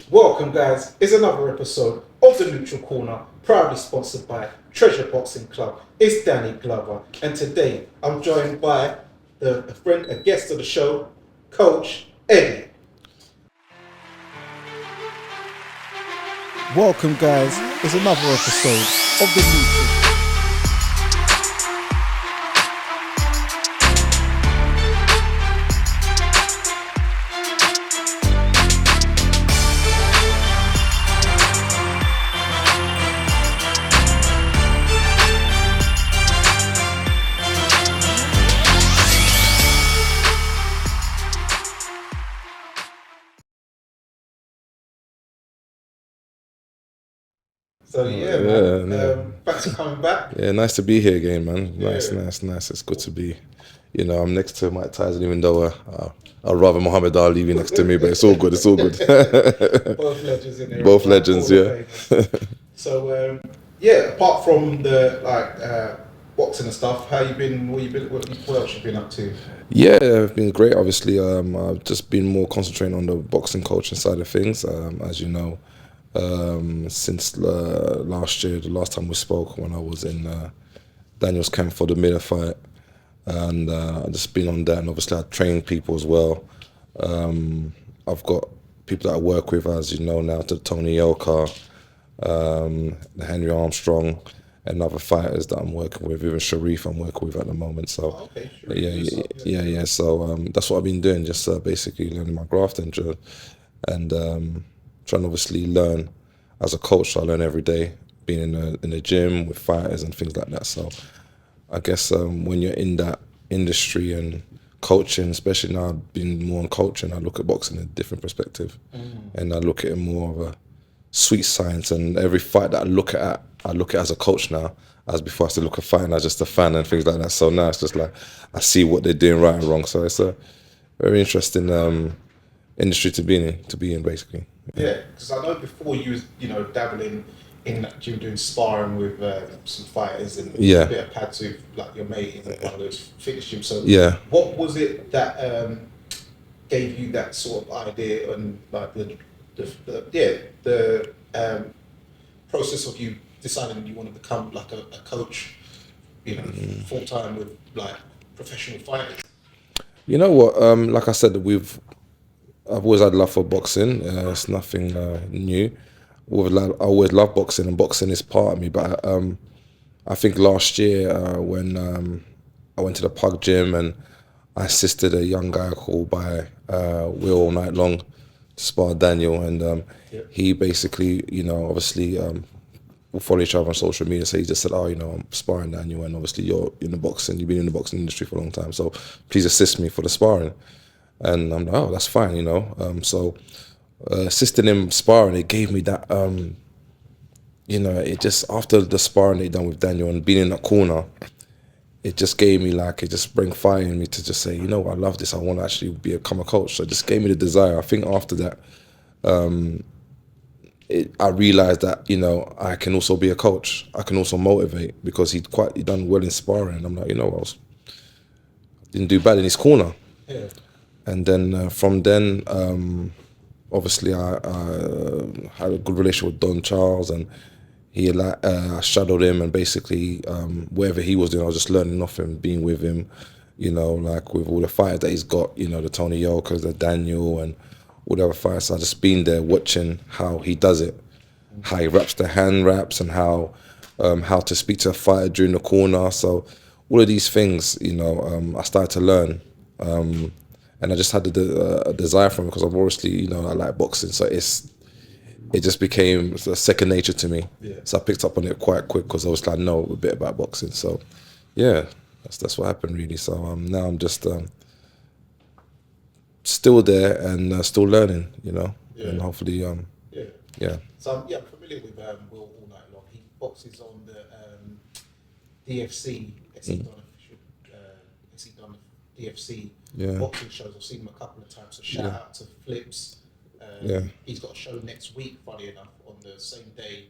Welcome, guys. It's another episode of the Neutral Corner, proudly sponsored by Treasure Boxing Club. It's Danny Glover, and today I'm joined by a guest of the show, Coach Eddie. Welcome, guys. It's another episode of the Neutral. So man. Thanks for coming back. Yeah, nice to be here again, man. Nice. Yeah. It's good to be. I'm next to Mike Tyson, even though I'd rather Muhammad Ali be next to me, but it's all good. Both legends in there. Both legends, yeah. So apart from the boxing and stuff, how you been? What else you been up to? Yeah, I've been great. Obviously, I've just been more concentrating on the boxing coaching side of things, as you know. Since last year, the last time we spoke, when I was in Daniel's camp for the Miller fight, and I've just been on that, and obviously I train people as well. I've got people that I work with, as you know now, to Tony Yoka, Henry Armstrong, and other fighters that I'm working with, even Sharif I'm working with at the moment. So yeah. So that's what I've been doing, just basically learning my craft and trying to obviously learn as a coach. So I learn every day, being in the gym with fighters and things like that. So I guess when you're in that industry and coaching, especially now I've been more on coaching, I look at boxing in a different perspective. And I look at it more of a sweet science, and every fight that I look at as a coach now, as before I used to look at fighting as just a fan and things like that. So now it's just like I see what they're doing right and wrong. So it's a very interesting industry to be in basically. Yeah, because I know before you was dabbling in that gym doing sparring with some fighters and a bit of pads with like your mate in one of those fitness gyms. So what was it that gave you that sort of idea and like the process of you deciding you want to become like a coach, full time with like professional fighters? You know what? Like I said, I've always had love for boxing. It's nothing new. I always love boxing, and boxing is part of me. But I think last year when I went to the Pug gym and I assisted a young guy called by Will all night long to spar Daniel, and he basically, obviously we follow each other on social media. So he just said, I'm sparring Daniel, and obviously you're in the boxing. You've been in the boxing industry for a long time, so please assist me for the sparring. And I'm like, oh, that's fine, So assisting him sparring, it gave me that, it just, after the sparring they done with Daniel and being in that corner, it just gave me it just bring fire in me to just say, I love this. I want to actually become a coach. So it just gave me the desire. I think after that, I realized that, I can also be a coach. I can also motivate, because he done well in sparring. And I'm like, didn't do bad in his corner. Yeah. And then from then, obviously I had a good relationship with Don Charles, and I shadowed him, and basically wherever he was doing, I was just learning off him, being with him, like with all the fighters that he's got, the Tony Yokas, the Daniel, and all the other fighters. So I just been there watching how he does it, how he wraps the hand wraps, and how to speak to a fighter during the corner. So all of these things, I started to learn. And I just had a desire for it, because I've obviously, I like boxing, so it just became a second nature to me. Yeah. So I picked up on it quite quick, because obviously I know a bit about boxing. So yeah, that's what happened really. So now I'm just still there and still learning, and hopefully So I'm familiar with Will all night long. He boxes on the DFC. Has he done DFC boxing shows? I've seen him a couple of times. So shout out to Flips. He's got a show next week, funny enough, on the same day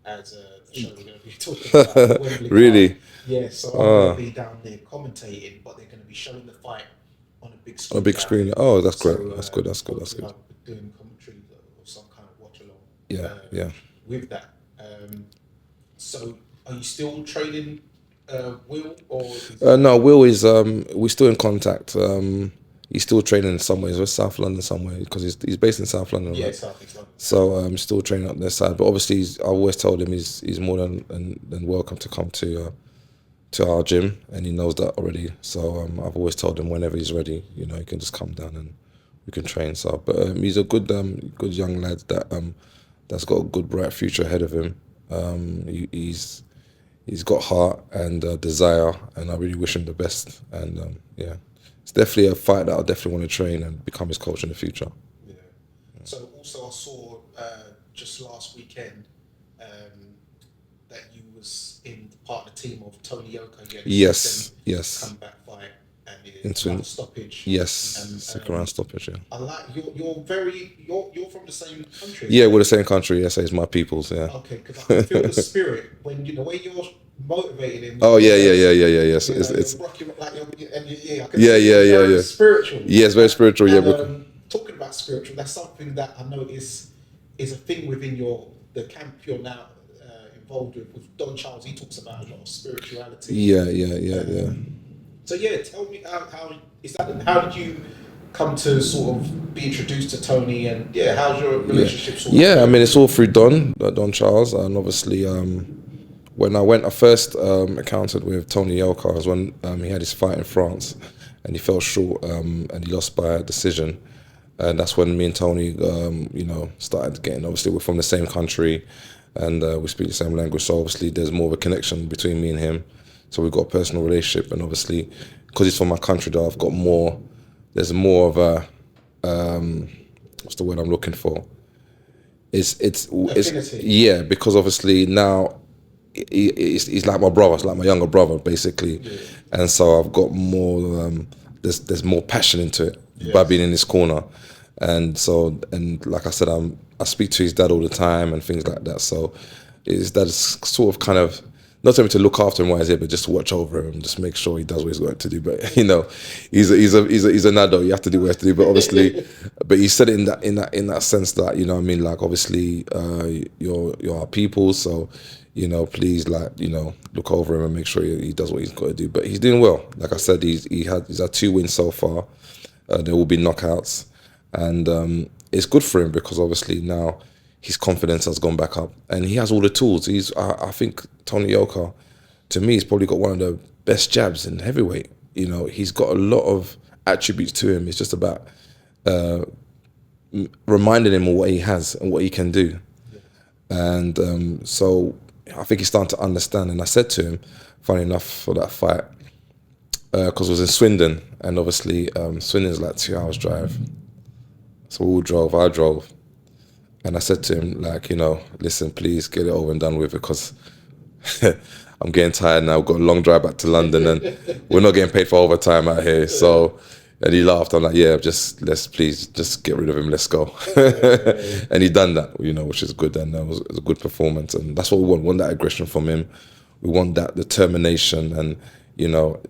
as the show we're going to be talking about. Wembley really? Park. Yeah, so I'm going to be down there commentating, but they're going to be showing the fight on a big screen. On a big screen. Oh, that's great. So, That's good. I'll be doing commentary of some kind of with that. So are you still training Will, or no, Will is we're still in contact. He's still training in some ways. We're South London somewhere because he's based in South London. Yeah, right? South East London. So I'm still training up their side. But obviously, I always told him he's more than welcome to come to our gym, and he knows that already. So I've always told him whenever he's ready, he can just come down and we can train. So, but he's a good young lad that's got a good bright future ahead of him. He's got heart and desire, and I really wish him the best. And it's definitely a fight that I definitely want to train and become his coach in the future. Yeah. So also I saw just last weekend that you was in part of the team of Tony Yoka. Yes. Comeback fight and into stoppage. Yes, and, second round stoppage. Yeah. I like you're from the same country. Yeah, we're the same country. Yes, it's my people's. Yeah. Okay, because I can feel the spirit when the way you're motivated him. Oh yeah. Yes, it's rocking like I can yeah. Spiritual. Yes, very spiritual. And, talking about spiritual, that's something that I know is a thing within the camp you're now involved with Don Charles. He talks about a lot of spirituality. Yeah. So tell me how is that? How did you come to sort of be introduced to Tony, and how's your relationship? I mean, it's all through Don Charles, and obviously when I first encountered with Tony Yoka was when he had his fight in France, and he fell short and he lost by a decision. And that's when me and Tony, started getting. Obviously, we're from the same country, and we speak the same language. So obviously, there's more of a connection between me and him. So we've got a personal relationship, and obviously, because he's from my country, though, I've got more. There's more of a what's the word I'm looking for? It's because obviously now he's like my brother, it's like my younger brother, basically, and so I've got more. There's more passion into it by being in his corner. And so, and like I said, I speak to his dad all the time and things like that. So his dad is sort of kind of, not telling me to look after him while he's here, but just to watch over him, just make sure he does what he's going to do. But he's an adult. You have to do what you have to do. But obviously, but he said it in that sense that like obviously you're our people. So please look over him and make sure he does what he's got to do. But he's doing well. Like I said, he's had 2 wins so far. There will be knockouts. And it's good for him because obviously now his confidence has gone back up and he has all the tools. I think Tony Yoka, to me, he's probably got one of the best jabs in heavyweight. He's got a lot of attributes to him. It's just about reminding him of what he has and what he can do. And so I think he's starting to understand. And I said to him, funny enough, for that fight, because it was in Swindon, and obviously Swindon's like 2 hours drive. So we all drove, I drove. And I said to him, listen, please get it over and done with because I'm getting tired now. I've got a long drive back to London and we're not getting paid for overtime out here. So, and he laughed. I'm like, let's please just get rid of him. Let's go. And he done that, which is good. And it was a good performance. And that's what we want. We want that aggression from him. We want that determination and,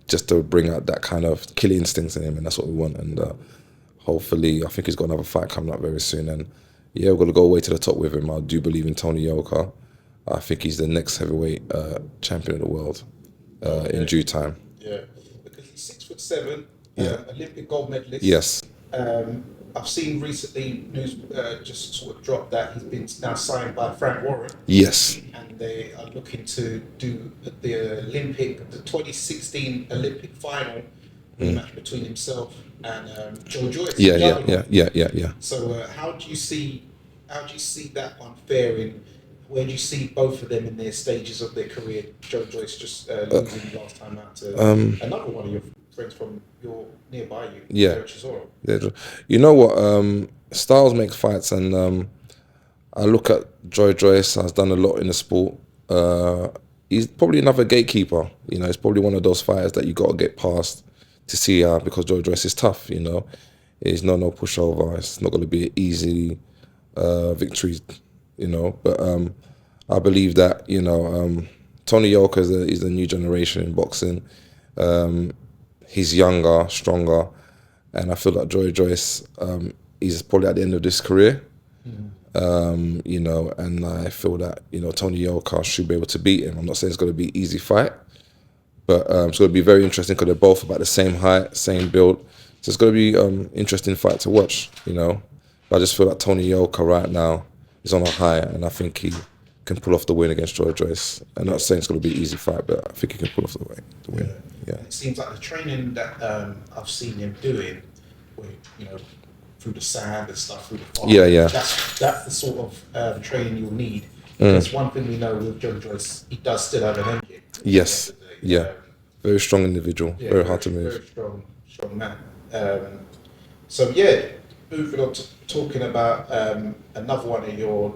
just to bring out that kind of killer instincts in him. And that's what we want. And hopefully, I think he's got another fight coming up very soon. And we're going to go away to the top with him. I do believe in Tony Yoka. I think he's the next heavyweight champion of the world in due time. Yeah, because he's 6'7", Olympic gold medalist. Yes. I've seen recently news just sort of dropped that he's been now signed by Frank Warren. Yes. And they are looking to do the 2016 Olympic final match between himself and Joyce. Yeah. So how do you see that one faring? Where do you see both of them in their stages of their career? Joyce just losing last time out to another one of your friends from nearby you. Yeah. You know what? Styles makes fights, and I look at Joyce. Has done a lot in the sport. He's probably another gatekeeper. He's probably one of those fighters that you got to get past to see because Joyce is tough. It's no pushover. It's not going to be an easy victory. But I believe that Tony Yoka is the new generation in boxing. He's younger, stronger, and I feel like Joyce is probably at the end of his career. You know, and I feel that, you know, Tony Yoka should be able to beat him. I'm not saying it's going to be an easy fight, but it's going to be very interesting because they're both about the same height, same build. So it's going to be interesting fight to watch, you know. But I just feel like Tony Yoka right now is on a high, and I think he can pull off the win against Joyce. I'm not saying it's going to be an easy fight, but I think he can pull off the win. Yeah. It seems like the training that I've seen him doing, with, you know, through the sand and stuff, through the farm. That's the sort of training you'll need. Because one thing we know with Joyce, he does still have an engine. Yes. Very strong individual. Very hard to move. Very strong man. So yeah, moving on to talking about another one of your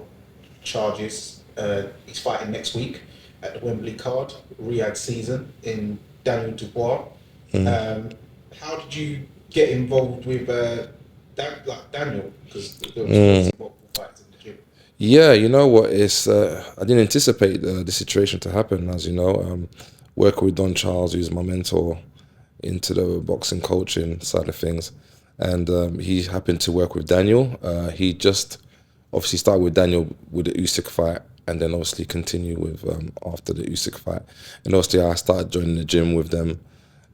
charges. He's fighting next week at the Wembley card, Riyadh season, in Daniel Dubois. How did you get involved with Daniel? Because there was multiple fights in the gym. Yeah, you know what? It's I didn't anticipate the situation to happen. As you know, working with Don Charles, who's my mentor into the boxing coaching side of things, and he happened to work with Daniel. He just obviously started with Daniel with the Usyk fight, and then obviously continue with after the Usyk fight. And obviously I started joining the gym with them,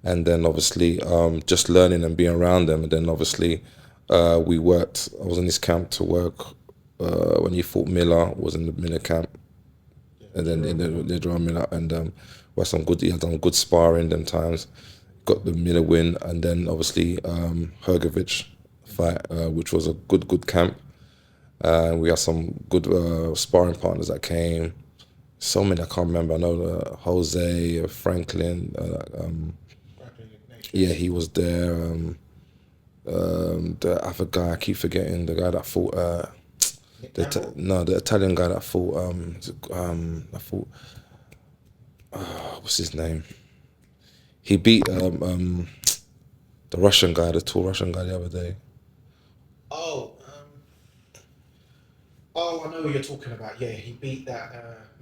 and then obviously just learning and being around them. And then obviously we worked. I was in his camp to work when he fought Miller. Was in the Miller camp, and then in the draw Miller, and we had some good. He had done good sparring them times. Got the Miller win, and then obviously Hrgović fight, which was a good camp. We had some good sparring partners that came. So many I can't remember. I know Jose, Franklin. Yeah, he was there. The other guy, I keep forgetting, the guy that fought. The Italian guy that fought. What's his name? He beat the Russian guy, the tall Russian guy, the other day. I know who you're talking about. Yeah, he beat that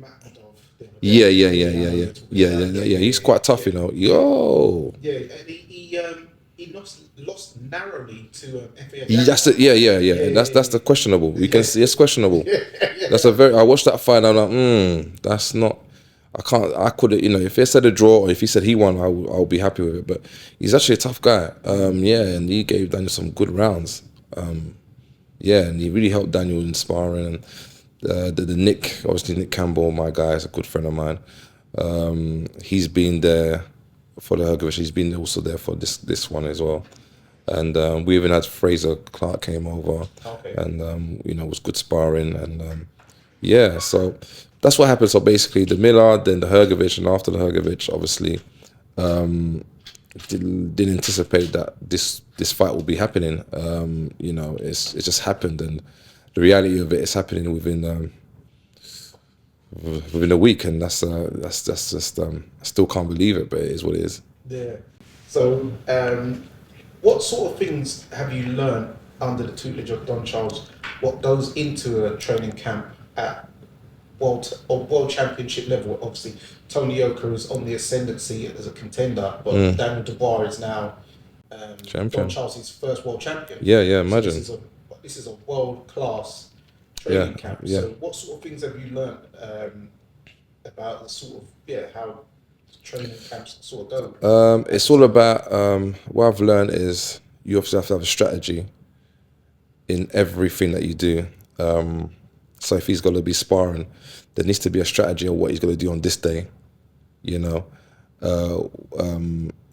Makhmudov. Yeah. He's quite tough, you know. Yo. Yeah, and he lost narrowly to FIGHTFANTVLIVE. That's it. Yeah. That's the questionable. You can see it's questionable. That's a very. I watched that fight. And I'm like, that's not. I couldn't, you know, if he said a draw or if he said he won, I'll be happy with it. But he's actually a tough guy. And he gave Daniel some good rounds. And he really helped Daniel in sparring. And the Nick, obviously Nick Campbell, my guy, is a good friend of mine. He's been there for the Hrgović. He's been also there for this one as well. And we even had Fraser Clark came over, and you know, it was good sparring. And so that's what happened. So basically, the Miller, then the Hrgović, and after the Hrgović, obviously, didn't anticipate that this fight would be happening. You know, it just happened, and the reality of it is happening within a week, and that's just I still can't believe it, but it is what it is. Yeah. So, what sort of things have you learned under the tutelage of Don Charles? What goes into a training camp at world championship level? Obviously, Tony Yoka is on the ascendancy as a contender, but Daniel Dubois is now champion. Don Charles' first world champion. Yeah, imagine. So this is a world-class training camp. Yeah. So what sort of things have you learned about the sort of how training camps sort of go? It's all about what I've learned is you obviously have to have a strategy in everything that you do. So if he's going to be sparring, there needs to be a strategy of what he's going to do on this day, you know.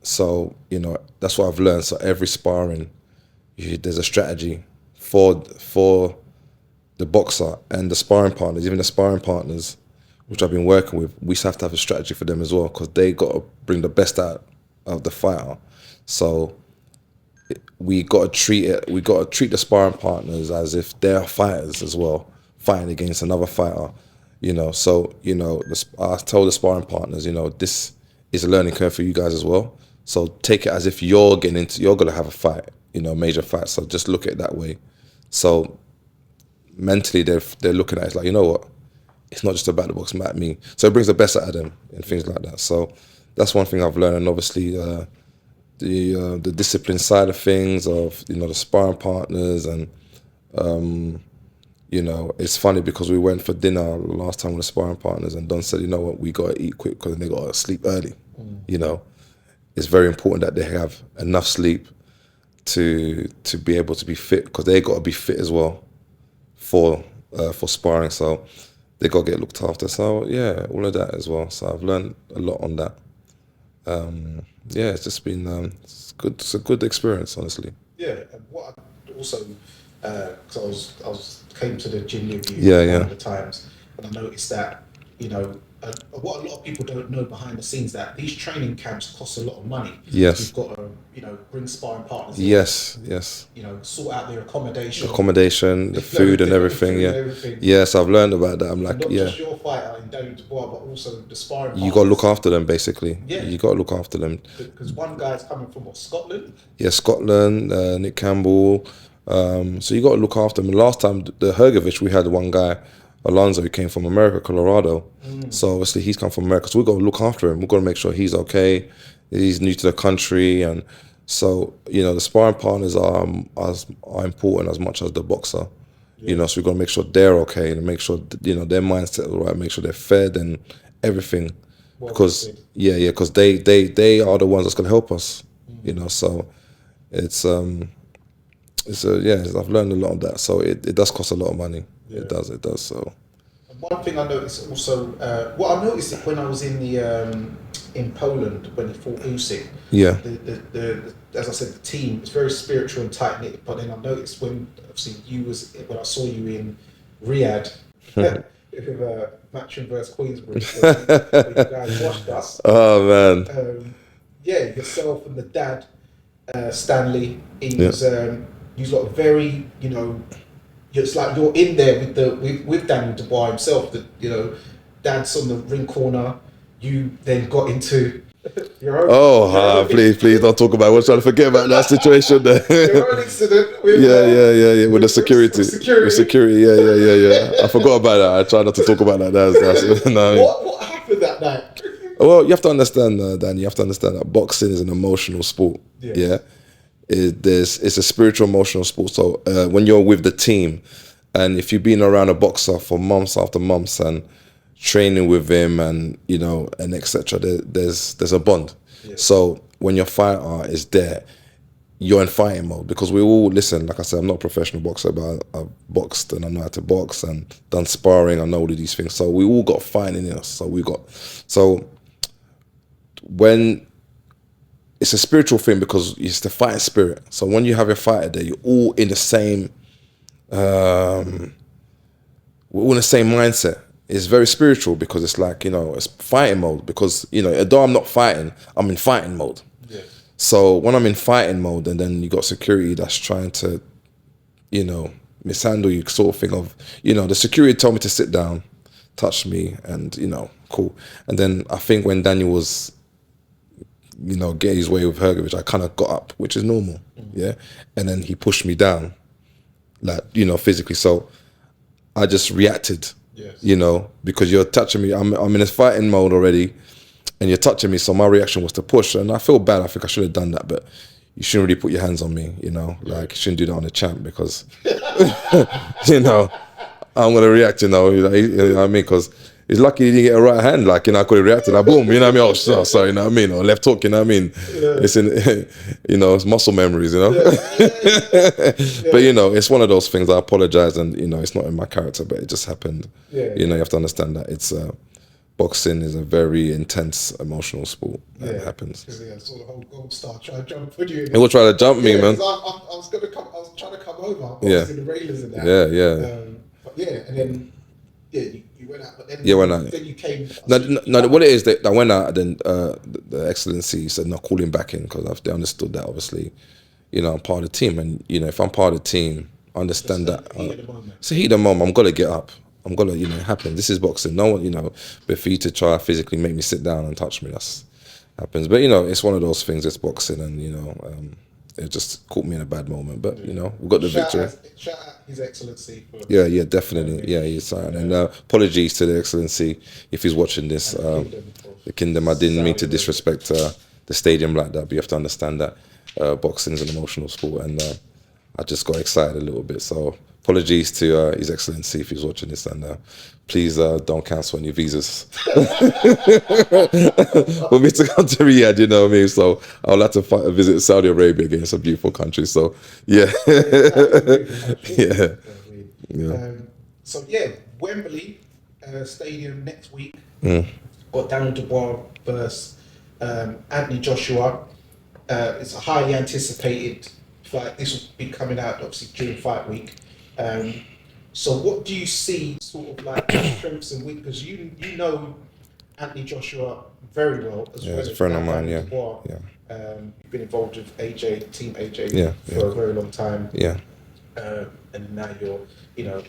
So, you know, that's what I've learned. So every sparring, there's a strategy for the boxer and the sparring partners, even the sparring partners, which I've been working with. We have to have a strategy for them as well, because they got to bring the best out of the fighter. So we got to treat the sparring partners as if they're fighters as well, fighting against another fighter, you know. So, you know, I tell the sparring partners, you know, this is a learning curve for you guys as well. So take it as if you're going to have a fight, you know, major fight. So just look at it that way. So mentally they're looking at it like, you know what, it's not just about the boxing, about me. So it brings the best out of them and things like that. So that's one thing I've learned. And obviously the discipline side of things, of, you know, the sparring partners, and You know, it's funny because we went for dinner last time with the sparring partners, and Don said, you know what, we got to eat quick because they got to sleep early. You know, it's very important that they have enough sleep to be able to be fit, because they got to be fit as well for sparring. So they got to get looked after. So yeah, all of that as well. So I've learned a lot on that. Yeah, it's just been it's good. It's a good experience, honestly. Yeah, and what I also, because I came to the gym with you one of the times, and I noticed that, you know, what a lot of people don't know behind the scenes, that these training camps cost a lot of money. Yes. You've got to, you know, bring sparring partners in. Yes. You know, sort out their accommodation, the food and everything. Yes, I've learned about that. I'm like, not just your fighter in Tony Dubois, but also the sparring partners. You got to look after them, basically. Yeah. You got to look after them. Because one guy's coming from Scotland? Yeah, Scotland, Nick Campbell. So you got to look after them. Last time, the Hergovich, we had one guy, Alonzo, who came from America, Colorado. So obviously he's come from America. So we've got to look after him. We've got to make sure he's okay. He's new to the country. And so, you know, the sparring partners are important as much as the boxer. You know, so we've got to make sure they're okay and make sure, you know, their mindset is right, make sure they're fed and everything. Because, because they are the ones that's going to help us, you know. So I've learned a lot of that. So it does cost a lot of money. Yeah. It does. So. And one thing I noticed also, what I noticed when I was in Poland when he fought Usyk. Yeah. The as I said, the team is very spiritual and tight knit. But then I noticed when I saw you in Riyadh with Matchroom versus Queensbridge, when you guys watched us. Oh man. Yourself and the dad, Stanley. He was. You lot very, you know, it's like you're in there with Daniel Dubois himself. That, you know, Dad's on the ring corner. You then got into your own. Please don't talk about it. We're trying to forget about that situation there. Your own incident with with the security. With security. Yeah. I forgot about that. I try not to talk about that. That's no. What happened that night? Well, you have to understand, Dan. You have to understand that boxing is an emotional sport. Yes. Yeah. It's a spiritual, emotional sport. So when you're with the team, and if you've been around a boxer for months after months and training with him, and you know, and etc., there's a bond. Yeah. So when your fighter is there, you're in fighting mode, because we all listen. Like I said, I'm not a professional boxer, but I've boxed and I know how to box and done sparring. I know all of these things. So we all got fighting in us. So when it's a spiritual thing, because it's the fighting spirit. So when you have your fighter there, you're all in the same, we're all in the same mindset. It's very spiritual, because it's like, you know, it's fighting mode. Because, you know, although I'm not fighting, I'm in fighting mode. Yeah. So when I'm in fighting mode, and then you got security that's trying to, you know, mishandle you, sort of thing of, you know, the security told me to sit down, touch me, and, you know, cool. And then I think when Daniel was, you know, get his way with Hergovich, I kind of got up, which is normal, yeah? And then he pushed me down, like, you know, physically. So I just reacted, you know, because you're touching me. I'm in a fighting mode already, and you're touching me, so my reaction was to push. And I feel bad. I think I should have done that, but you shouldn't really put your hands on me, you know? Like, you shouldn't do that on a champ, because, you know, I'm going to react, you know what I mean? Because he's lucky he didn't get a right hand, like, you know, I could have reacted, like, boom, you know what I mean? Oh, sorry, you know what I mean? Or left hook, you know what I mean? Yeah. It's in, you know, it's muscle memories, you know? Yeah. But, you know, it's one of those things. I apologize, and, you know, it's not in my character, but it just happened. Yeah. You know, you have to understand that it's, boxing is a very intense, emotional sport. That happens. Yeah, so the whole Gold Star trying to put you in. He will try to jump me, man. I was trying to come over. I was in the railers and that. Yeah. And then, you went out, but then, then you came. No, what it is, that I went out, and then the Excellency said, no, call him back in, because they understood that, obviously, you know, I'm part of the team. And, you know, if I'm part of the team, I understand that. It's a heat of the moment. I'm going to get up. I'm going to, you know, it happens. This is boxing. No one, you know, but for you to try physically make me sit down and touch me, that's happens. But, you know, it's one of those things. It's boxing, and, you know, it just caught me in a bad moment. But, you know, we got the victory. Shout out His Excellency. Yeah, definitely. Yeah, he's fine. And apologies to the Excellency if he's watching this. The Kingdom. I didn't mean to disrespect the stadium like that, but you have to understand that boxing is an emotional sport, and I just got excited a little bit. So apologies to His Excellency if he's watching this, and please don't cancel any visas for me to come to Riyadh. You know what I mean? So I'll have to visit Saudi Arabia again. It's a beautiful country. So yeah, yeah. So yeah, Wembley Stadium next week. Got Daniel Dubois versus Anthony Joshua. It's a highly anticipated fight. This will be coming out obviously during fight week. So what do you see sort of like strengths and weaknesses? You know Anthony Joshua very well as well. He's a friend of mine. Yeah. You've been involved with Team AJ for a very long time. Yeah. And now you're, you know.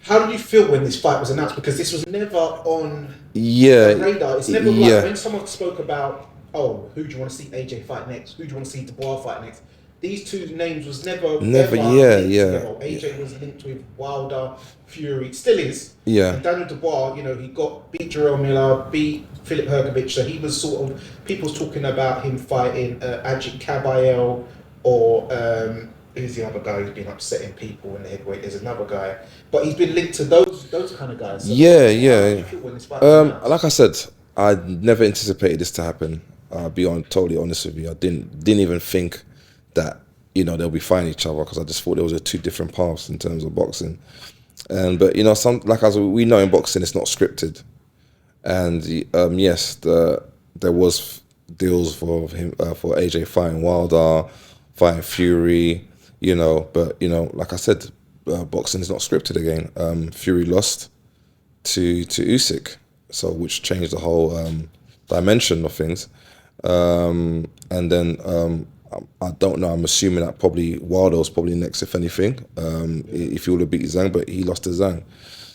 How did you feel when this fight was announced? Because this was never on the radar. It's never like when someone spoke about, oh, who do you want to see AJ fight next? Who do you want to see Dubois fight next? These two names was never AJ was linked with Wilder, Fury, still is. Yeah. And Daniel Dubois, you know, he beat Jarrell Miller, beat Philip Hergovich, so he was sort of, people was talking about him fighting Ajit Kabayel or who's the other guy who's been upsetting people in the heavyweight? There's another guy, but he's been linked to those kind of guys. So like I said, I never anticipated this to happen. I'll be totally honest with you. I didn't even think that, you know, they'll be fighting each other, because I just thought there was two different paths in terms of boxing. But you know, we know in boxing it's not scripted, and yes, there was deals for him for AJ fighting Wilder, fighting Fury, you know. But you know, like I said, boxing is not scripted again. Fury lost to Usyk, so which changed the whole dimension of things. And then I don't know. I'm assuming that probably Wilder was probably next, if anything. If he would have beat Zhang, but he lost to Zhang,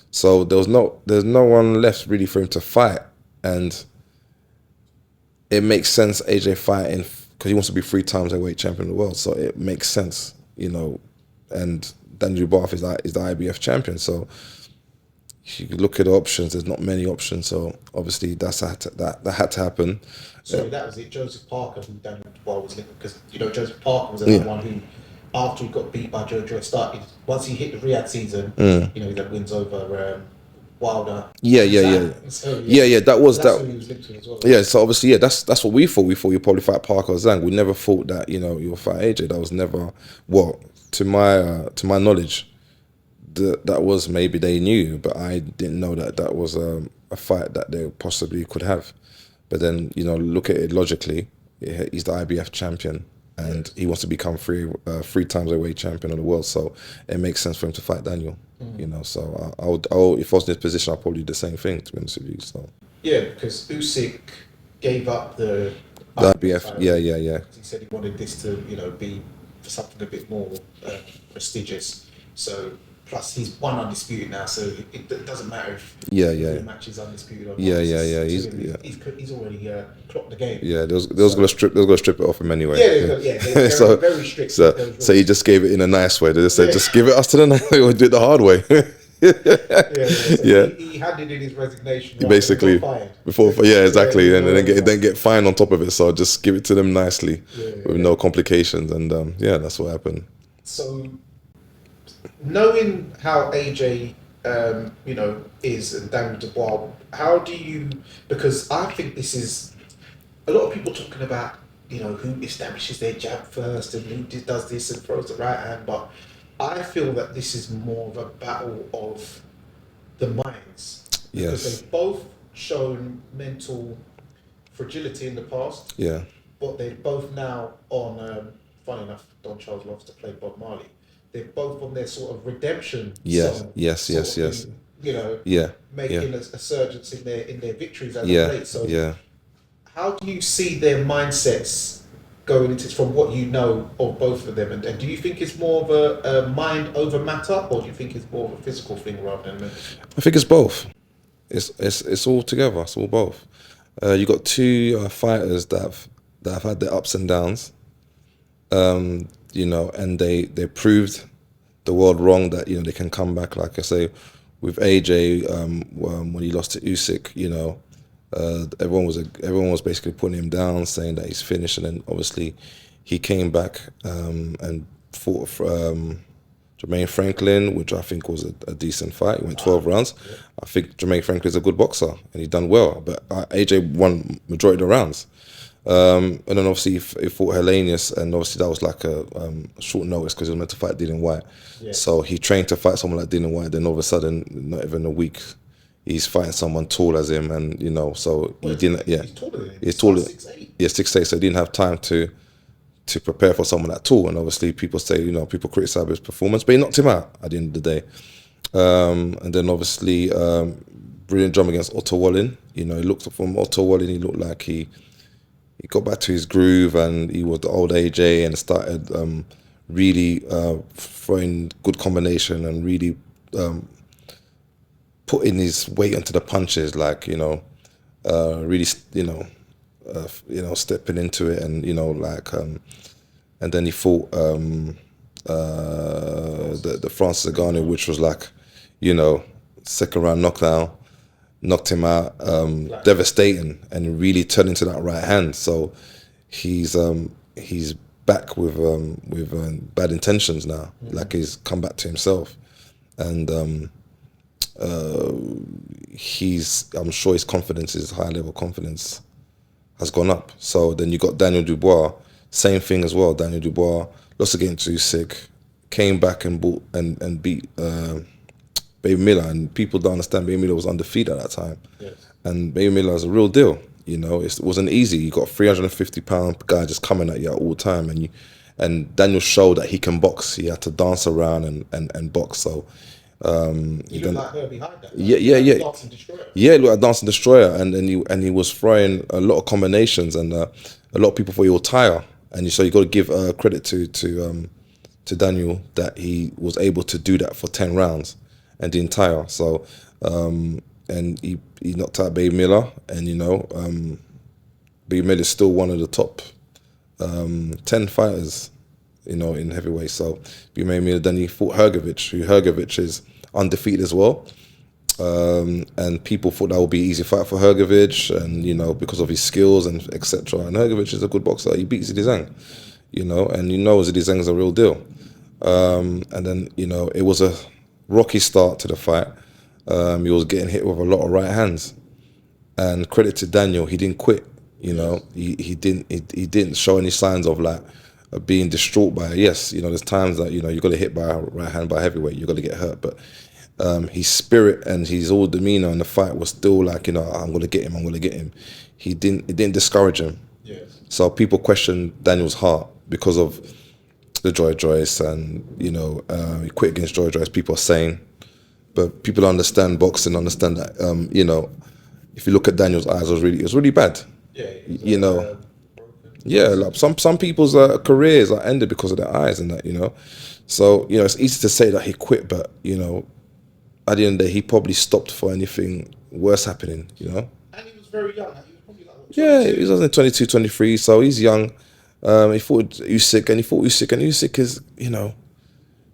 so there's no one left really for him to fight, and it makes sense AJ fighting because he wants to be 3 times heavyweight champion of the world. So it makes sense, you know. And Daniel Dubois is the IBF champion, so if you look at the options, there's not many options. So obviously that had to happen. So that was it. Joseph Parker, who Daniel Dubois was linked, because you know Joseph Parker was another one who, after he got beat by Joyce, started once he hit the Riyadh season. You know, he had wins over Wilder. So, that was that's who he was linked to as well. Yeah, so obviously, that's what we thought. We thought you'd probably fight Parker or Zhang. We never thought that, you know, you'll fight AJ. That was never, well, to my knowledge, that was, maybe they knew, but I didn't know that was a fight that they possibly could have. But then, you know, look at it logically. He's the IBF champion, and he wants to become 3 times heavyweight champion of the world. So it makes sense for him to fight Daniel. You know, so I would, if I was in this position, I'd probably do the same thing, to be honest with you. So yeah, because Usyk gave up the IBF. Fight. Yeah. He said he wanted this to, you know, be for something a bit more prestigious. So. Plus, he's one undisputed now, so it doesn't matter if the match is undisputed or not. He's already clocked the game. Yeah, they was gonna strip it off him anyway. They're so, very strict. So he just gave it in a nice way. They just said, just give it us to the nice way, we'll do it the hard way. He handed in his resignation basically before exactly, and then get fined on top of it. So just give it to them nicely with no complications, and that's what happened. So, knowing how AJ, you know, is, and Daniel Dubois, how do you? Because I think this is a lot of people talking about, you know, who establishes their jab first and who does this and throws the right hand, but I feel that this is more of a battle of the minds. Yes. Because they've both shown mental fragility in the past. Yeah. But they're both now on. Funny enough, Don Charles loves to play Bob Marley. They're both on their sort of redemption. Song, yes. You know, making a surge in their victories as of late. So, how do you see their mindsets going into, from what you know of both of them? And do you think it's more of a mind over matter, or do you think it's more of a physical thing rather than mental? I think it's both. It's all together. It's all both. You got 2 fighters that have had their ups and downs. You know, and they proved the world wrong, that, you know, they can come back. Like I say, with AJ, when he lost to Usyk, you know, everyone was basically putting him down, saying that he's finished, and then obviously he came back and fought Jermaine Franklin, which I think was a decent fight. He went 12 rounds. Yeah. I think Jermaine Franklin's a good boxer, and he done well. But AJ won majority of the rounds. And then obviously he fought Hellenius, and obviously that was like a short notice because he was meant to fight Dylan White. Yeah. So he trained to fight someone like Dylan White. Then all of a sudden, not even a week, he's fighting someone tall as him, and so he didn't. Yeah, he's taller than him. He's taller. 6'8". Yeah, 6'8". So he didn't have time to prepare for someone that tall. And obviously people say, people criticize his performance, but he knocked him out at the end of the day. And then obviously brilliant jump against Otto Wallin. He looked from Otto Wallin. He looked like he got back to his groove, and he was the old AJ, and started really throwing good combination and really putting his weight into the punches, like really stepping into it, and and then he fought the Francis Ngannou, which was like second round knockdown, knocked him out, devastating, and really turned into that right hand. So he's back with bad intentions now. Mm-hmm. Like he's come back to himself, and I'm sure his confidence, his high level confidence, has gone up. So then you got Daniel Dubois, same thing as well. Daniel Dubois lost against Usyk, came back and beat Baby Miller, and people don't understand Baby Miller was undefeated at that time. Yes. And Baby Miller is a real deal. It wasn't easy. You got a 350-pound guy just coming at you at all time, and Daniel showed that he can box. He had to dance around and box. So he looked like her behind that. Yeah. Dancing Destroyer. Yeah, he looked like Dancing Destroyer, and he was throwing a lot of combinations, and a lot of people thought he would tire. And so you got to give credit to Daniel that he was able to do that for 10 rounds and didn't tire. So and he knocked out Baby Miller, and Baby Miller is still one of the top 10 fighters, in heavyweight. So Baby Miller, then he fought Hrgovic is undefeated as well. And people thought that would be an easy fight for Hrgovic, and because of his skills and etc. And Hrgovic is a good boxer. He beat Zhang, and Zhang is a real deal. And then it was a rocky start to the fight. He was getting hit with a lot of right hands, and credit to Daniel, he didn't quit. He didn't show any signs of like being distraught by it. Yes, there's times that you got to hit by a right hand by a heavyweight, you got to get hurt, but his spirit and his whole demeanor in the fight was still like, I'm gonna get him. It didn't discourage him. Yes. So people question Daniel's heart because of the Joyce, and he quit against Joyce, people are saying. But people understand boxing, understand that if you look at Daniel's eyes, it was really bad. Yeah. Yeah, like some people's careers are ended because of their eyes and that, So, it's easy to say that he quit, but, at the end of the day, he probably stopped for anything worse happening, And he was very young. He was probably like, what, 22? Yeah, he was only 22, 23, so he's young. He fought Usyk, and Usyk is,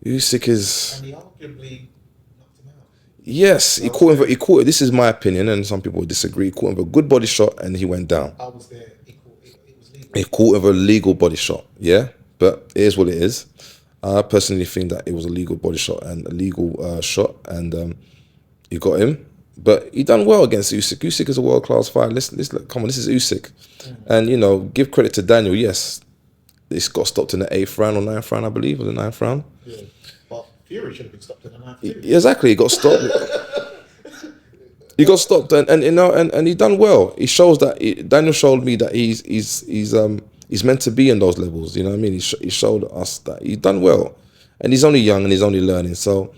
Usyk is... And he arguably knocked him out. Yes, he caught, this is my opinion, and some people disagree, he caught him with a good body shot, and he went down. I was there, it was legal. He caught him with a legal body shot, yeah? But it is what it is. I personally think that it was a legal body shot and a legal shot, and he got him. But he done well against Usyk. Usyk is a world-class fighter. Come on, this is Usyk. Mm-hmm. And, give credit to Daniel, yes. This got stopped in the 8th round or 9th round, I believe, or the 9th round. Yeah, but Fury should have been stopped in the 9th round. Exactly, he got stopped. He got stopped, and he done well. He shows that, Daniel showed me that he's meant to be in those levels, you know what I mean? He showed us that he done well. And he's only young and he's only learning. So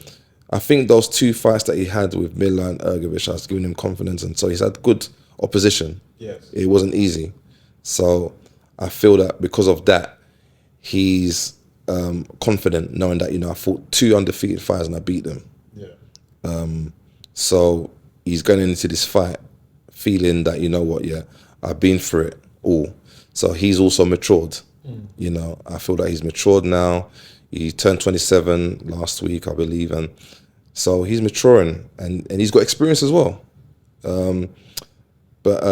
I think those 2 fights that he had with Miller and Hrgovic has given him confidence. And so he's had good opposition. Yes. It wasn't easy. So I feel that because of that, he's confident knowing that, I fought 2 undefeated fighters and I beat them. Yeah. So he's going into this fight feeling that, I've been through it all. So he's also matured, I feel that he's matured now. He turned 27 last week, I believe. And so he's maturing and he's got experience as well. But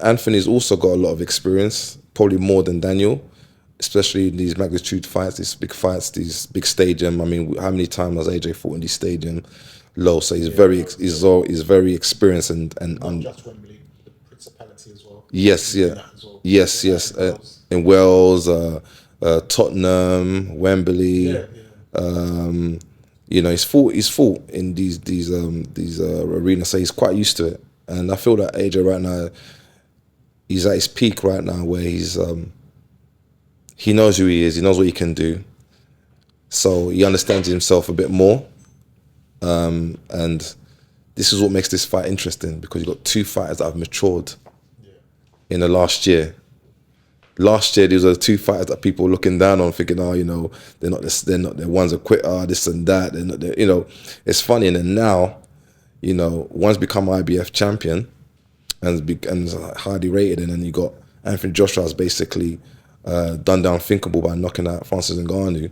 Anthony's also got a lot of experience, probably more than Daniel. especially in these magnitude fights, these big fights, these big stadium. I mean, how many times has AJ fought in these stadium low? So he's he's very experienced and not just Wembley, the Principality as well. Yes, Well. yes. In Wales, Tottenham, Wembley. You know, he's fought in these arenas, so he's quite used to it. And I feel that AJ right now, he's at his peak right now, where he knows who he is, he knows what he can do, so he understands himself a bit more. And this is what makes this fight interesting, because you've got two fighters that have matured in the last year. Last year, these are the two fighters that people were looking down on, thinking, oh, you know, they're not the one's a quitter, this and that. They're not, you know, it's funny. And then now, you know, one's become IBF champion and highly rated, and then you got Anthony Joshua's basically done the unthinkable by knocking out Francis Ngannou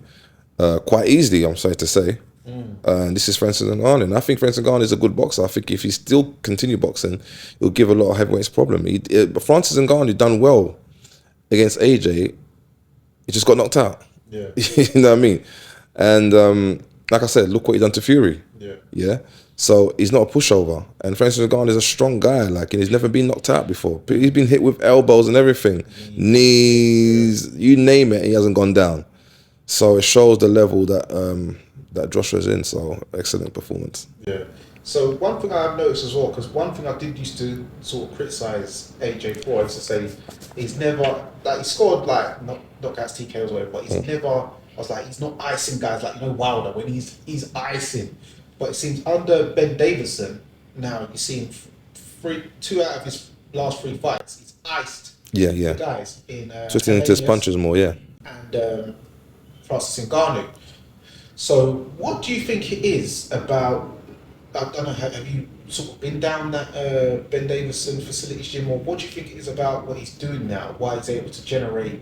quite easily, I'm sorry to say. And this is Francis Ngannou, and I think Francis Ngannou is a good boxer. I think if he still continue boxing, it'll give a lot of heavyweights problem. But Francis Ngannou done well against AJ, he just got knocked out. Yeah. You know what I mean? And like I said, look what he done to Fury. Yeah. So he's not a pushover. And Francis Ngannou is a strong guy, like, and he's never been knocked out before. But he's been hit with elbows and everything, knees, you name it, he hasn't gone down. So it shows the level that that Joshua's in. So excellent performance. Yeah. So one thing I've noticed as well, because one thing I did used to sort of criticise AJ for, I used to say he's never, like, he scored like knockouts, TKOs or whatever, but he's never, I was like, he's not icing guys like, you know, Wilder, when he's icing. But it seems under Ben Davison, now you're seeing two out of his last 3 fights, he's iced the guys in just into his punches more, and Francis Ngannou. So what do you think it is about, I don't know, have you sort of been down that Ben Davison facilities gym, or what do you think it is about what he's doing now, why he's able to generate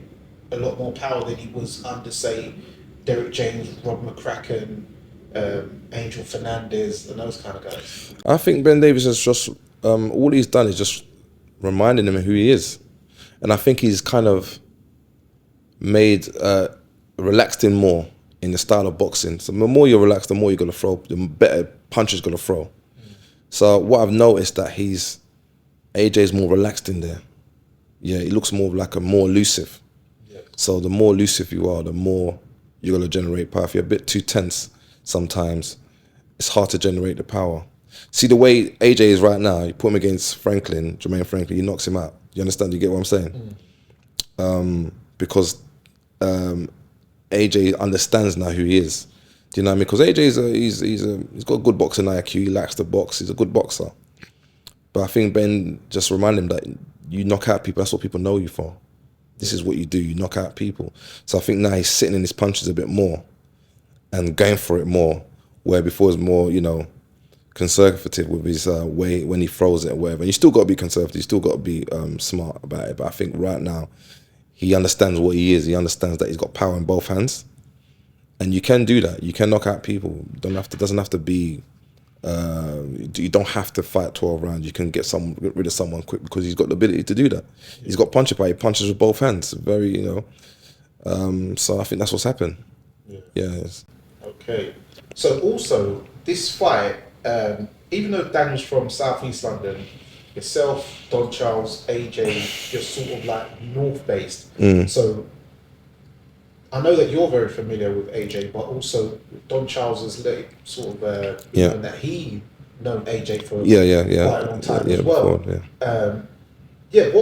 a lot more power than he was under, say, Derek James, Rob McCracken, Angel Fernandez, and those kind of guys? I think Ben Davis has just, all he's done is just reminding him of who he is. And I think he's kind of made, relaxed him more in the style of boxing. So the more you're relaxed, the more you're going to throw, the better punches going to throw. So what I've noticed that AJ's more relaxed in there. Yeah, he looks more like more elusive. So the more elusive you are, the more you're going to generate power. If you're a bit too tense sometimes, it's hard to generate the power. See the way AJ is right now, you put him against Jermaine Franklin, he knocks him out. You understand? You get what I'm saying? Because AJ understands now who he is. Do you know what I mean? Because AJ he's got a good boxing IQ. He likes to box. He's a good boxer. But I think Ben just reminded him that you knock out people. That's what people know you for. This is what you do. You knock out people. So I think now he's sitting in his punches a bit more and going for it more. Where before it was more, you know, conservative with his way when he throws it or whatever. And you still got to be conservative. You still got to be smart about it. But I think right now he understands what he is. He understands that he's got power in both hands. And you can do that. You can knock out people. Doesn't have to be. You don't have to fight 12 rounds. You can get rid of someone quick because he's got the ability to do that. He's got puncher power. He punches with both hands. Very, you know. So I think that's what's happened. Yes. Okay. So also this fight, even though Daniel's from Southeast London, yourself, Don Charles, AJ, you're sort of like north based. So I know that you're very familiar with AJ, but also Don Charles is sort of known that he known AJ for quite a long time as well.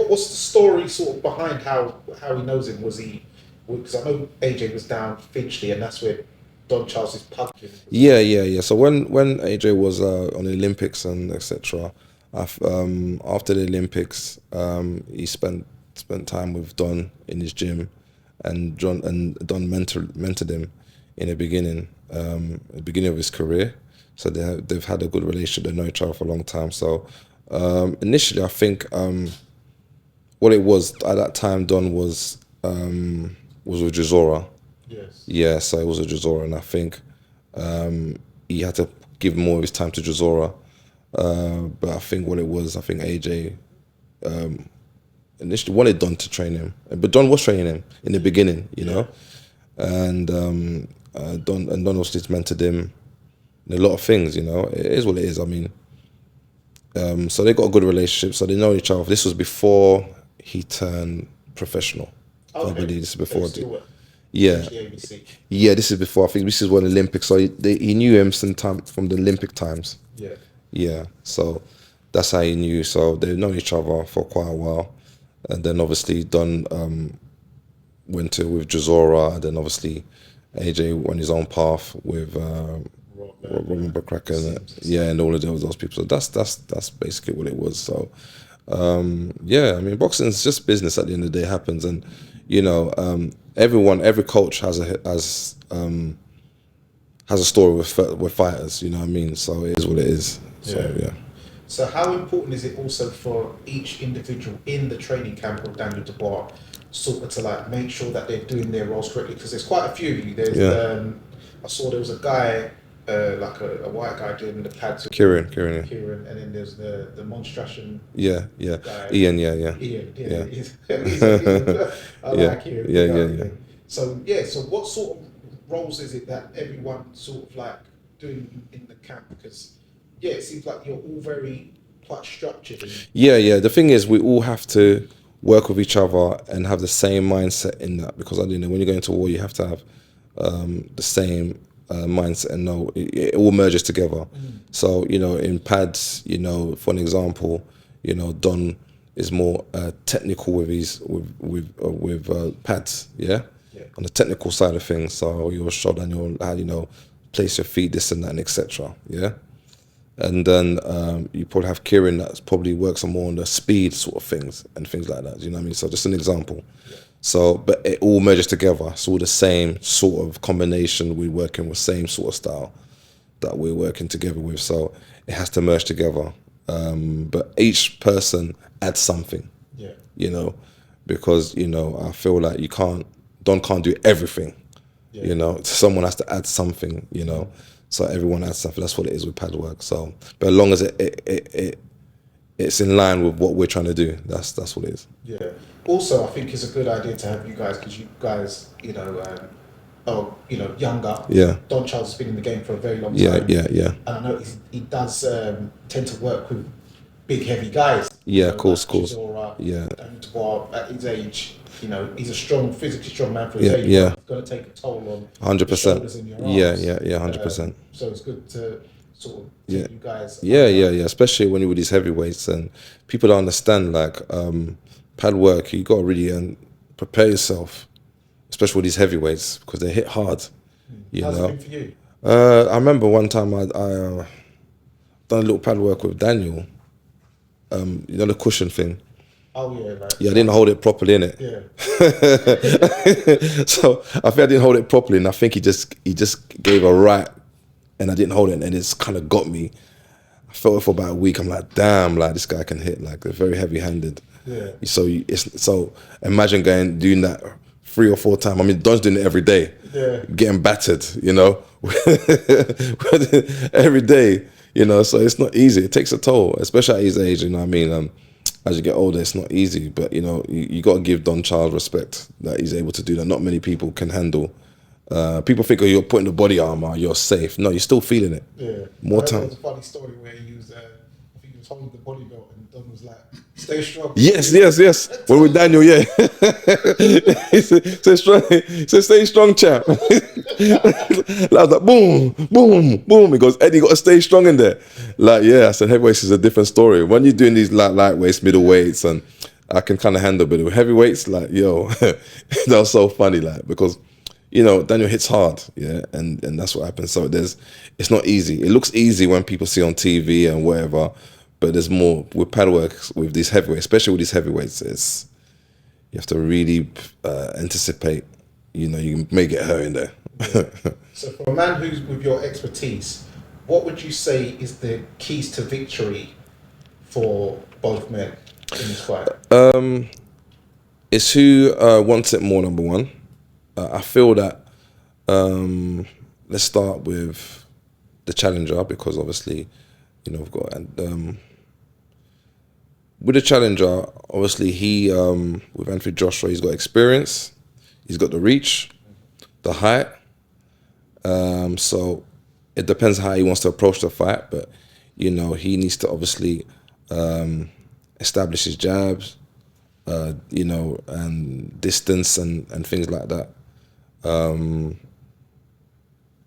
What's the story sort of behind how he knows him? Was he, because I know AJ was down Finchley, and that's where Don Charles is pumping. Yeah. So when AJ was on the Olympics and etc., after the Olympics, he spent time with Don in his gym. And Don mentored him in the beginning of his career. So they've had a good relationship. They know each other for a long time. So initially, I think what it was at that time, Don was with Chisora. Yes. Yeah, so it was with Chisora, and I think he had to give more of his time to Chisora. But I think what it was, I think AJ. initially wanted Don to train him, but Don was training him in the beginning, you know, and Don obviously mentored him in a lot of things, you know. It is what it is. I mean, so they got a good relationship, so they know each other. This was before he turned professional. Okay. I believe this is before. Yeah. Yeah, this is before. I think this is when Olympics. So he knew him sometime from the Olympic times. Yeah. Yeah. So that's how he knew. So they've known each other for quite a while, and then obviously Don went with Jazora, and then obviously AJ went his own path with Robin McCracken. Yeah, and all of those people. So that's basically what it was. So yeah, I mean, boxing is just business at the end of the day. It happens, and you know, every coach has a story with fighters. You know what I mean? So it is what it is. So yeah. So how important is it also for each individual in the training camp of Daniel Dubois sort of to like make sure that they're doing their roles correctly? Because there's quite a few of you. There's I saw there was a guy like a white guy doing the pads. Kieran, and then there's the monstration. Yeah. Guy. Ian. I like Kieran. Yeah. So so what sort of roles is it that everyone sort of like doing in the camp? Because it seems like you're all very quite structured. Yeah. The thing is, we all have to work with each other and have the same mindset in that, because I when you go into war, you have to have the same mindset and know it all merges together. So you know, in pads, you know, for an example, you know, Don is more technical with his with pads, on the technical side of things. So you'll show Daniel how, you know, place your feet, this and that, and etc. And then you probably have Kieran that probably works on more on the speed sort of things and things like that. You know what I mean? So just an example. So, but it all merges together. It's all the same sort of combination. We're working with same sort of style that we're working together with. So it has to merge together. But each person adds something. You know, because you know, I feel like Don can't do everything. You know, someone has to add something. You know. So everyone adds something. That's what it is with pad work. So, but as long as it's in line with what we're trying to do, that's what it is. Yeah. Also, I think it's a good idea to have you guys, because you guys, you know, younger. Yeah. Don Charles has been in the game for a very long time. Yeah. And I know he does tend to work with big, heavy guys. Yeah, of course. Yeah. And Dubois, at his age, you know, he's a physically strong man for his age. Yeah. It's going to take a toll on 100%. your shoulders and your arms. Yeah, 100%. So it's good to sort of take you guys. Yeah. Especially when you're with these heavyweights, and people don't understand, like, pad work, you got to really prepare yourself, especially with these heavyweights, because they hit hard. You How's know. it been for you? I remember one time I done a little pad work with Daniel. You know, the cushion thing. Oh yeah, right. Yeah, I didn't hold it properly, innit? Yeah. So I think I didn't hold it properly, and I think he just gave a right, and I didn't hold it, and it's kind of got me. I felt it for about a week. I'm like, damn, like this guy can hit, like they're very heavy-handed. Yeah. So imagine doing that 3 or 4 times. I mean, Don's doing it every day. Yeah. Getting battered, you know, every day, you know. So it's not easy. It takes a toll, especially at his age. You know what I mean? As you get older, it's not easy. But you know, you got to give Don Charles respect that he's able to do that. Not many people can handle. People think, oh, you're putting the body armor, you're safe. No, you're still feeling it. Yeah. More time. There was a funny story where he was, I think he was holding the body belt, and Don was like, "Stay strong." Yes. When with Daniel, yeah. He said, stay strong, champ. I was like, boom. He goes, Eddie, you got to stay strong in there. Like, yeah, I said, heavyweights is a different story. When you're doing these lightweights, middleweights, and I can kind of handle, but with heavyweights, like, yo, that was so funny, like, because, you know, Daniel hits hard, yeah, and that's what happens. So it's not easy. It looks easy when people see on TV and whatever, but there's more with pad work with these heavyweights, especially with these heavyweights. You have to really anticipate. You know, you may get hurt in there. So for a man who's with your expertise, what would you say is the keys to victory for both men in this fight? It's who wants it more, number one. I feel that, let's start with the challenger, because obviously, you know, we've got with the challenger, obviously he with Anthony Joshua, he's got experience, he's got the reach, the height. So it depends how he wants to approach the fight, but you know, he needs to obviously establish his jabs, you know, and distance and things like that.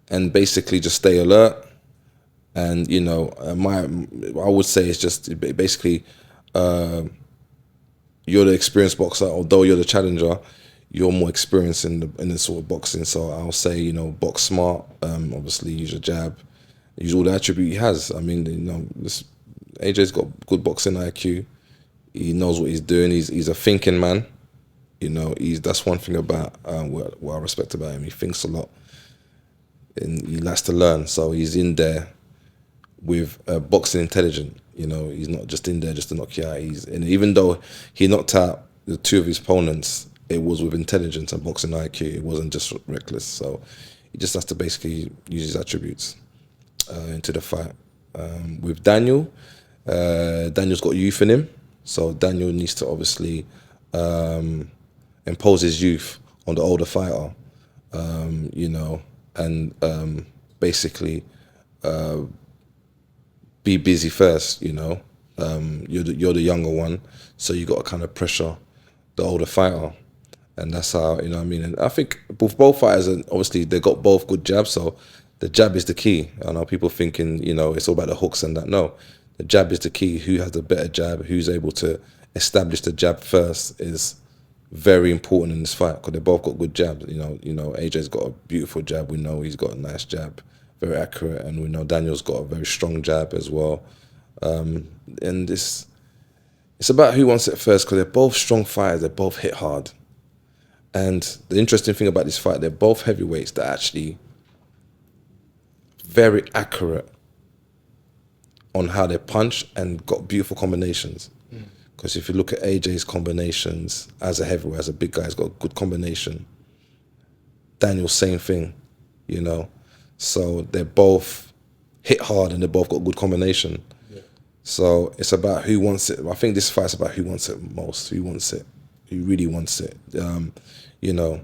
And basically just stay alert. And you know, I would say it's just basically you're the experienced boxer, although you're the challenger. You're more experienced in the sort of boxing, so I'll say, you know, box smart. Obviously, use your jab, use all the attribute he has. I mean, you know, AJ's got good boxing IQ. He knows what he's doing. He's a thinking man. You know, that's one thing about what I respect about him. He thinks a lot, and he likes to learn. So he's in there with boxing intelligent. You know, he's not just in there just to knock you out. And even though he knocked out the two of his opponents, it was with intelligence and boxing IQ. It wasn't just reckless. So he just has to basically use his attributes into the fight. With Daniel, Daniel's got youth in him. So Daniel needs to obviously impose his youth on the older fighter, you know, and basically be busy first, you know. You're the younger one, so you got to kind of pressure the older fighter. And that's how, you know what I mean? And I think both fighters, obviously, they got both good jabs, so the jab is the key. I know people thinking, you know, it's all about the hooks and that. No, the jab is the key. Who has the better jab, who's able to establish the jab first is very important in this fight, because they both got good jabs. You know, AJ's got a beautiful jab. We know he's got a nice jab, very accurate. And we know Daniel's got a very strong jab as well. And it's about who wants it first, because they're both strong fighters. They both hit hard. And the interesting thing about this fight, they're both heavyweights that are actually very accurate on how they punch and got beautiful combinations. Because if you look at AJ's combinations as a heavyweight, as a big guy, he's got a good combination. Daniel, same thing, you know. So they're both hit hard and they both got good combination. Yeah. So it's about who wants it. I think this fight's about who wants it most, who wants it, who really wants it. You know,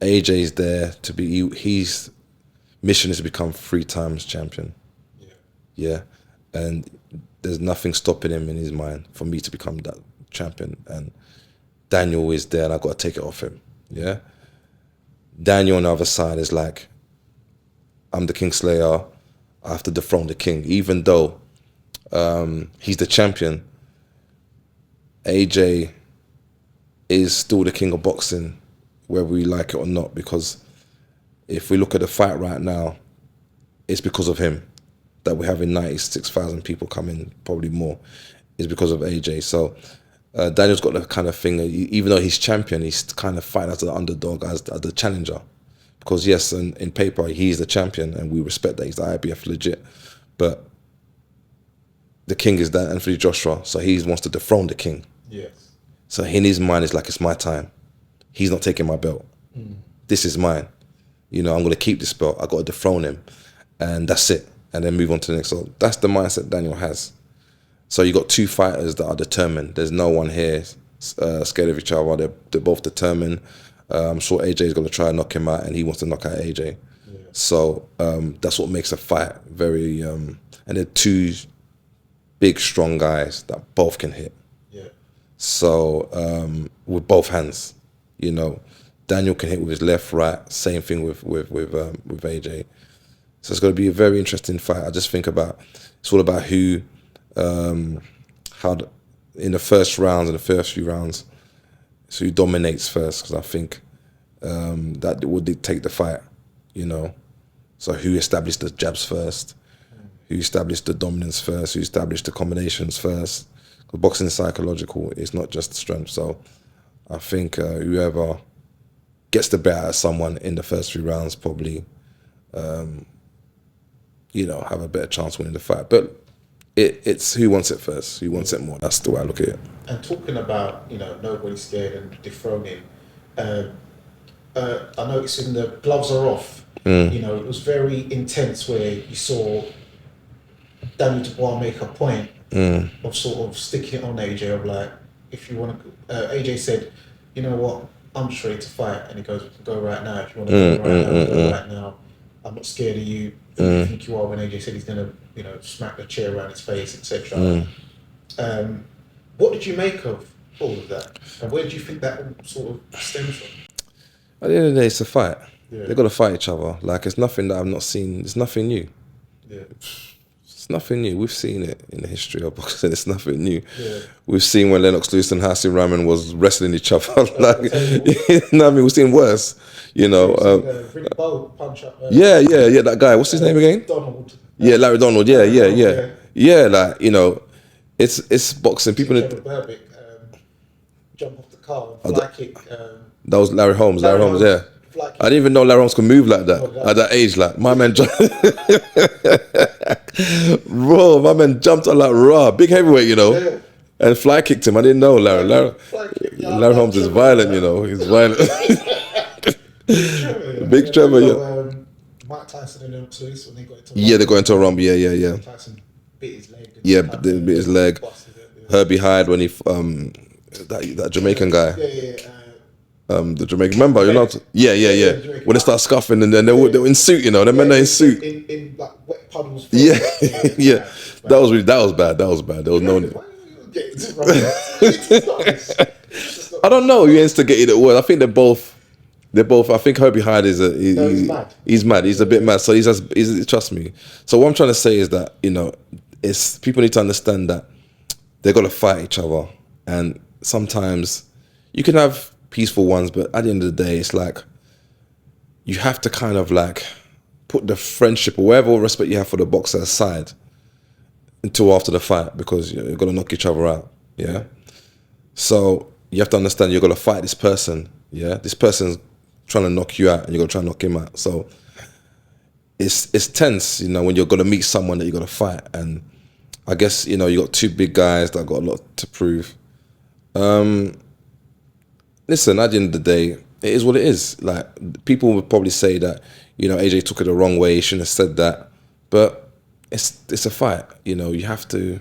AJ's there to be, his mission is to become 3 times champion. Yeah. And there's nothing stopping him in his mind for me to become that champion. And Daniel is there and I've got to take it off him. Yeah. Daniel on the other side is like, I'm the Kingslayer. I have to dethrone the king. Even though he's the champion, AJ is still the king of boxing, whether we like it or not, because if we look at the fight right now, it's because of him that we're having 96,000 people coming, probably more, is because of AJ. So Daniel's got the kind of thing, even though he's champion, he's kind of fighting as the underdog, as the challenger. Because yes, in paper, he's the champion and we respect that, he's the IBF legit. But the king is that Anthony Joshua, so he wants to dethrone the king. Yes. So in his mind, it's like, it's my time. He's not taking my belt. This is mine. You know, I'm going to keep this belt. I got to dethrone him. And that's it. And then move on to the next. So that's the mindset Daniel has. So you got 2 fighters that are determined. There's no one here scared of each other. They're both determined. I'm sure AJ is going to try and knock him out, and he wants to knock out AJ. Yeah. So that's what makes a fight very... and they're 2 big, strong guys that both can hit. Yeah. So with both hands, you know, Daniel can hit with his left, right. Same thing with AJ. So it's going to be a very interesting fight. I just think it's all about who, in the first rounds, in the first few rounds, so who dominates first, because I think that will dictate the fight, you know. So who established the jabs first, who established the dominance first, who established the combinations first. Because boxing is psychological, it's not just strength. So I think whoever gets the better out of someone in the first 3 rounds probably, you know, have a better chance winning the fight. But it's who wants it first, who wants it more. That's the way I look at it. And talking about, you know, nobody's scared and dethroning, I noticed in the gloves are off, you know, it was very intense where you saw Tony Dubois make a point of sort of sticking it on AJ of like, if you want to, AJ said, you know what, I'm just ready to fight, and he goes, we can go right now. If you want to go right now, go right now. I'm not scared of you. Who do you think you are? When AJ said he's gonna, you know, smack the chair around his face, etc. What did you make of all of that, and where do you think that all sort of stems from? At the end of the day, it's a fight. Yeah. They've got to fight each other. Like, it's nothing that I've not seen. It's nothing new. Yeah. It's nothing new. We've seen it in the history of boxing. It's nothing new. Yeah. We've seen when Lennox Lewis and Hasim Rahman was wrestling each other. Like, you know what I mean? We've seen worse. You know. Really bold punch up. Yeah. That guy. What's his name again? Donald. Yeah, Larry Donald. Yeah. Like, you know, it's boxing. People. Berbick, jump off the car and fly kick. That was Larry Holmes. Larry Holmes. Yeah. I didn't even know Larry Holmes could move like that at that age. Like, my man bro, my man jumped on like raw, big heavyweight, you know, and fly kicked him. I didn't know Larry Holmes is violent, you know. He's violent. Big Trevor, yeah. Mike Tyson and them too, when they got into they got into a rumble. Yeah. Tyson bit his leg. Yeah, bit his leg. Herbie Hyde when he that Jamaican guy. The Jamaican, remember, you're not. Yeah. When they start scuffing and then they were in suit, you know. They men are in suit. In like wet puddles. Yeah. That was bad. There was no need. I don't know. You instigated it well. I think they're both. I think Herbie Hyde is he's mad. He's mad. He's a bit mad. So he's trust me. So what I'm trying to say is that, you know, it's people need to understand that they've got to fight each other, and sometimes you can have peaceful ones, but at the end of the day, it's like you have to kind of like put the friendship or whatever respect you have for the boxer aside until after the fight, because you're going to knock each other out. Yeah. So you have to understand you're going to fight this person. Yeah. This person's trying to knock you out and you're going to try and knock him out. So it's tense, you know, when you're going to meet someone that you're going to fight. And I guess, you know, you got two big guys that got a lot to prove. Listen, at the end of the day, it is what it is. Like, people would probably say that, you know, AJ took it the wrong way. He shouldn't have said that. But it's a fight. You know, you have to,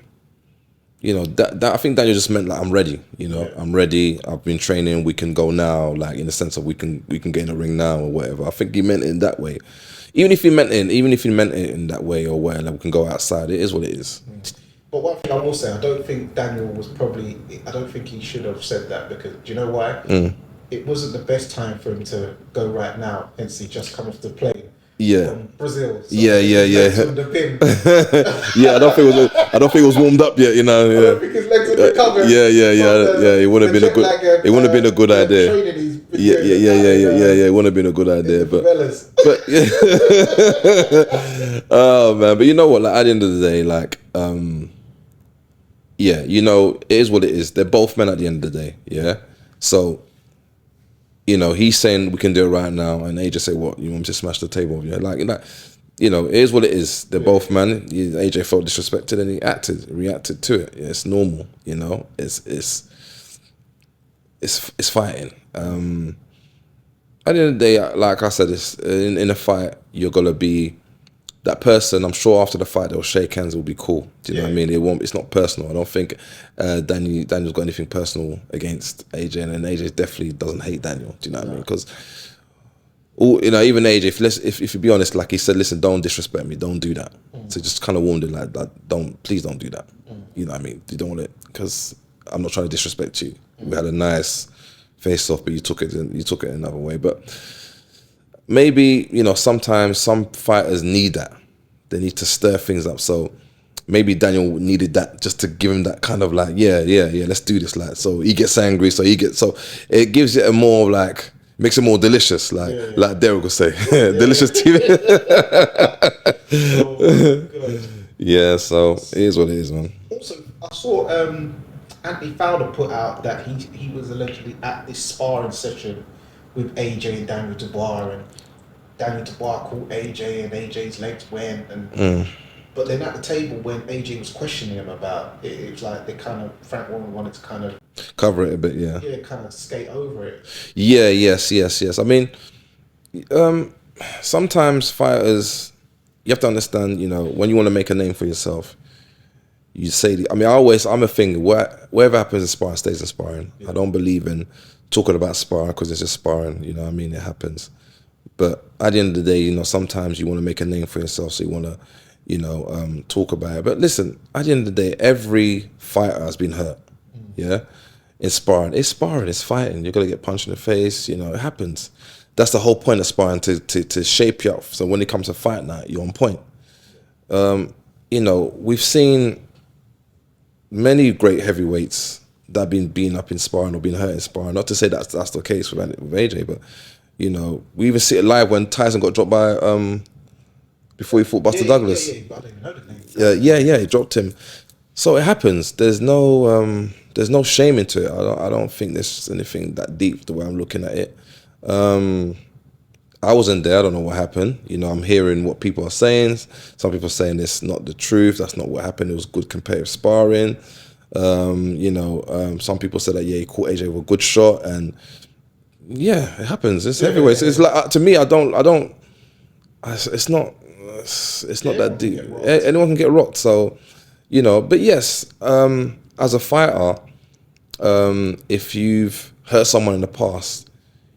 you know, that I think Daniel just meant like, I'm ready. You know, I'm ready. I've been training. We can go now. Like, in the sense of we can get in the ring now or whatever. I think he meant it in that way. Even if he meant it in that way or where, like, we can go outside. It is what it is. But one thing I will say, I don't think he should have said that, because do you know why? It wasn't the best time for him to go right now, hence he just come off the plane from Brazil. So yeah. The pin. I don't think it was warmed up yet, you know. I don't think his legs would recover. It wouldn't have been a good idea. It wouldn't have been a good idea, but oh man, but you know what? Like, at the end of the day, like, you know, it is what it is. They're both men at the end of the day, yeah? So, you know, he's saying we can do it right now, and AJ say, what, you want me to smash the table? Yeah, like, you know, it is what it is. They're both men. AJ felt disrespected and he reacted to it. Yeah, it's normal, you know? It's fighting. At the end of the day, like I said, it's, in a fight, you're going to be that person. I'm sure after the fight they'll shake hands, it'll be cool. Do you know what I mean? It's not personal. I don't think Daniel's got anything personal against AJ, and AJ definitely doesn't hate Daniel. Do you know what I mean? Because you know, even AJ, if you be honest, like he said, listen, don't disrespect me, don't do that. So just kind of warned him, like, please don't do that. You know what I mean? You don't want it, because I'm not trying to disrespect you. We had a nice face off, but you took it another way. But maybe, you know, sometimes some fighters need that. They need to stir things up. So maybe Daniel needed that, just to give him that kind of like, yeah, let's do this. Like, so he gets angry, so it gives it a more like, makes it more delicious, like Derek would say. Delicious TV. Yeah, so it is what it is, man. Also, I saw Anthony Fowler put out that he was allegedly at this sparring session with AJ and Daniel Dubois, and Daniel Dubois called AJ, and AJ's legs went, and but then at the table when AJ was questioning him about it, it was like Frank Warren wanted to kind of cover it a bit, kind of skate over it. Yes. I mean, sometimes fighters, you have to understand, you know, when you want to make a name for yourself, you say, I mean, I'm a thing, whatever happens in sparring stays in sparring. I don't believe in talking about sparring because it's just sparring, you know what I mean? It happens. But at the end of the day, you know, sometimes you want to make a name for yourself, so you want to, you know, talk about it. But listen, at the end of the day, every fighter has been hurt, yeah? In sparring. It's sparring, it's fighting. You're going to get punched in the face, you know, it happens. That's the whole point of sparring, to shape you up. So when it comes to fight night, you're on point. You know, we've seen many great heavyweights that have been beaten up in sparring or been hurt in sparring. Not to say that's the case with AJ, but you know, we even see it live when Tyson got dropped by before he fought Buster Douglas. I didn't even know the name. Yeah, he dropped him. So it happens. There's no shame into it. I don't think there's anything that deep the way I'm looking at it. I wasn't there. I don't know what happened. You know, I'm hearing what people are saying. Some people are saying it's not the truth. That's not what happened. It was good competitive sparring. You know, some people said that, yeah, he caught AJ with a good shot. And yeah, it happens. It's heavyweights. It's like, to me, it's not that deep. Anyone can get rocked. So, you know, but yes, as a fighter, if you've hurt someone in the past,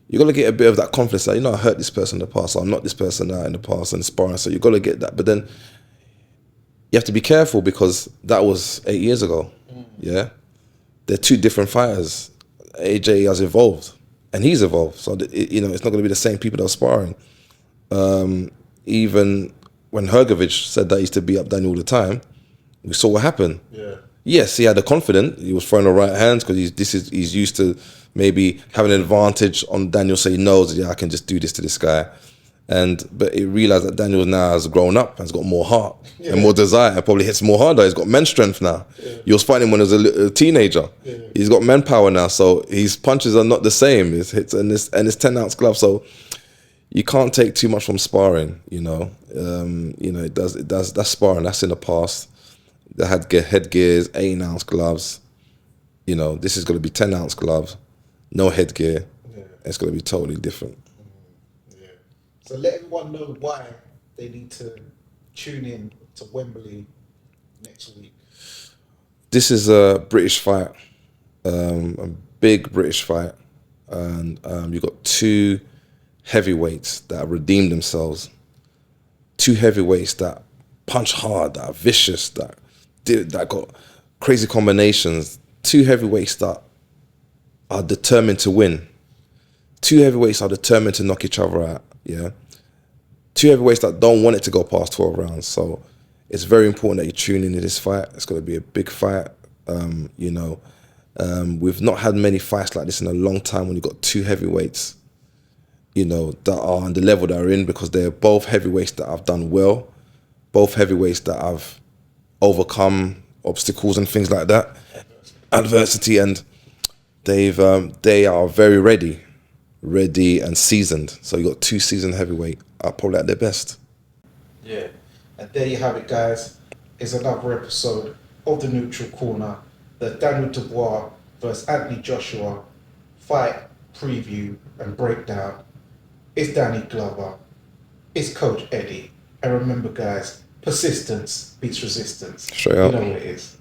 you got to get a bit of that confidence that, you know, I hurt this person in the past, so I'm not this person now in the past and sparring, so you got to get that. But then you have to be careful because that was 8 years ago, yeah? They're two different fighters. AJ has evolved and he's evolved, so you know, it's not going to be the same people that are sparring. Even when Hergovich said that he used to beat up Daniel all the time, we saw what happened. Yeah. Yes, he had the confidence. He was throwing the right hands because he's used to maybe having an advantage on Daniel, so he knows, yeah, I can just do this to this guy. But he realized that Daniel now has grown up, has got more heart and more desire, and probably hits more harder. He's got men's strength now. He was fighting when he was a teenager. He's got men power now, so his punches are not the same. His hits and his 10-ounce glove. So you can't take too much from sparring. You know, it does. That's sparring. That's in the past. They had headgears, 18-ounce gloves. You know, this is going to be 10-ounce gloves, no headgear. It's going to be totally different. So let everyone know why they need to tune in to Wembley next week. This is a British fight, a big British fight, and you've got two heavyweights that have redeemed themselves. Two heavyweights that punch hard, that are vicious, that got crazy combinations. Two heavyweights that are determined to win. Two heavyweights are determined to knock each other out. Yeah, two heavyweights that don't want it to go past 12 rounds. So it's very important that you tune into this fight. It's going to be a big fight. You know, we've not had many fights like this in a long time when you've got two heavyweights, you know, that are on the level that are in, because they're both heavyweights that have done well, both heavyweights that have overcome obstacles and things like that, adversity, and they are very ready and seasoned. So you got two seasoned heavyweight are probably at their best. Yeah, and there you have it, guys. It's another episode of the Neutral Corner, the Daniel Dubois versus Anthony Joshua fight preview and breakdown. It's Danny Glover, it's Coach Eddie, and remember, guys, persistence beats resistance. Straight up. You know what it is.